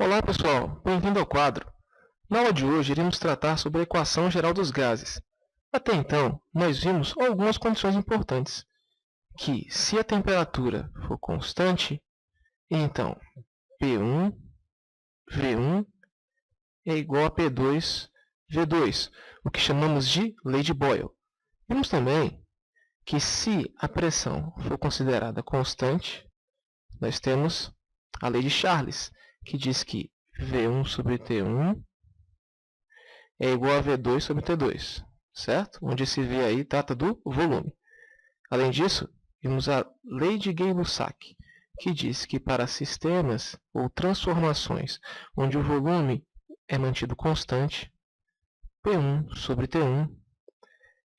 Olá pessoal, bem-vindo ao quadro. Na aula de hoje iremos tratar sobre a equação geral dos gases. Até então, nós vimos algumas condições importantes, que se a temperatura for constante, então P1, V1 é igual a P2, V2, o que chamamos de lei de Boyle. Vimos também que se a pressão for considerada constante, nós temos a lei de Charles, que diz que V1 sobre T1 é igual a V2 sobre T2, certo? Onde esse V aí trata do volume. Além disso, vimos a lei de Gay-Lussac, que diz que para sistemas ou transformações onde o volume é mantido constante, P1 sobre T1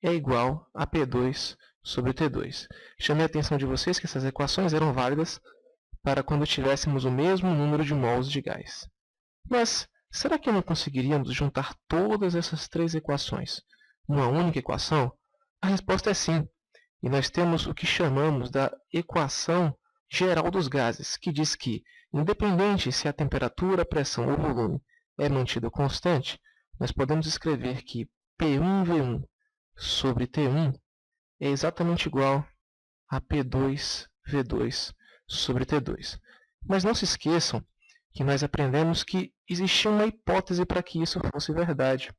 é igual a P2 sobre T2. Chamei a atenção de vocês que essas equações eram válidas para quando tivéssemos o mesmo número de mols de gás. Mas será que não conseguiríamos juntar todas essas três equações numa única equação? A resposta é sim. E nós temos o que chamamos da equação geral dos gases, que diz que, independente se a temperatura, a pressão ou o volume é mantido constante, nós podemos escrever que P1V1 sobre T1 é exatamente igual a P2V2 sobre T2. Mas não se esqueçam que nós aprendemos que existia uma hipótese para que isso fosse verdade.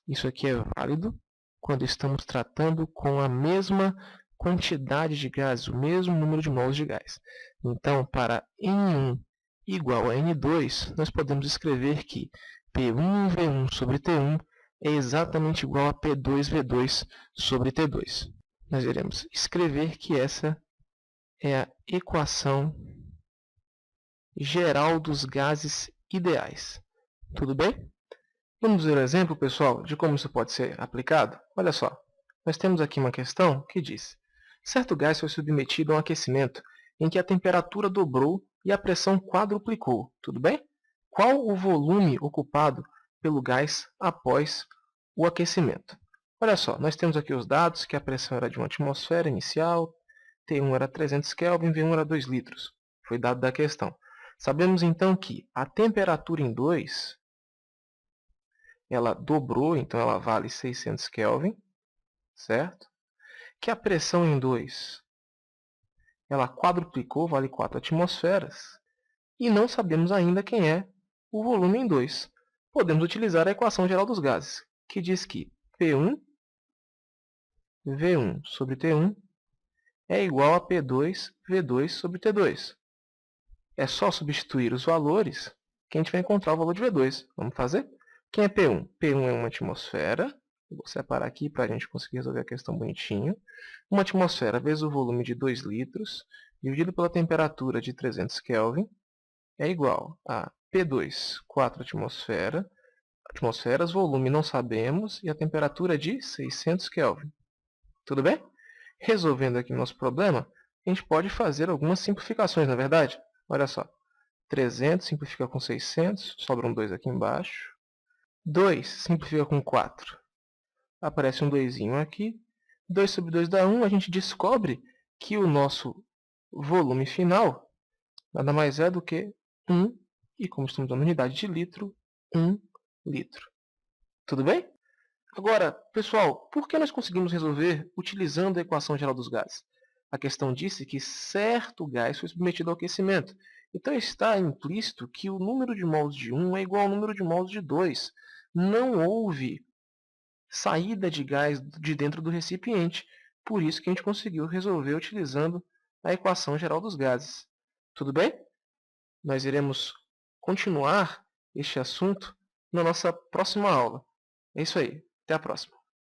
Isso aqui é válido quando estamos tratando com a mesma quantidade de gases, o mesmo número de mols de gás. Então, para N1 igual a N2, nós podemos escrever que P1V1 sobre T1 é exatamente igual a P2V2 sobre T2. Nós iremos escrever que essa é a equação geral dos gases ideais. Tudo bem? Vamos ver um exemplo, pessoal, de como isso pode ser aplicado? Olha só, nós temos aqui uma questão que diz: certo gás foi submetido a um aquecimento em que a temperatura dobrou e a pressão quadruplicou. Tudo bem? Qual o volume ocupado pelo gás após o aquecimento? Olha só, nós temos aqui os dados que a pressão era de 1 atmosfera inicial, T1 era 300 Kelvin, V1 era 2 litros. Foi dado da questão. Sabemos então que a temperatura em 2, ela dobrou, então ela vale 600 Kelvin, certo? Que a pressão em 2, ela quadruplicou, vale 4 atmosferas. E não sabemos ainda quem é o volume em 2. Podemos utilizar a equação geral dos gases, que diz que P1, V1 sobre T1 é igual a P2, V2 sobre T2. É só substituir os valores que a gente vai encontrar o valor de V2. Vamos fazer? Quem é P1? P1 é 1 atmosfera. Eu vou separar aqui para a gente conseguir resolver a questão bonitinho. 1 atmosfera vezes o volume de 2 litros, dividido pela temperatura de 300 Kelvin, é igual a P2, 4 atmosferas, volume não sabemos, e a temperatura de 600 Kelvin. Tudo bem? Resolvendo aqui o nosso problema, a gente pode fazer algumas simplificações, na é verdade? Olha só, 300 simplifica com 600, sobra um 2 aqui embaixo. 2 simplifica com 4, aparece um 2 aqui. 2 sobre 2 dá 1, a gente descobre que o nosso volume final nada mais é do que 1, e como estamos dando unidade de litro, 1 litro. Tudo bem? Agora, pessoal, por que nós conseguimos resolver utilizando a equação geral dos gases? A questão disse que certo gás foi submetido ao aquecimento. Então está implícito que o número de mols de 1 é igual ao número de mols de 2. Não houve saída de gás de dentro do recipiente. Por isso que a gente conseguiu resolver utilizando a equação geral dos gases. Tudo bem? Nós iremos continuar este assunto na nossa próxima aula. É isso aí. Até a próxima.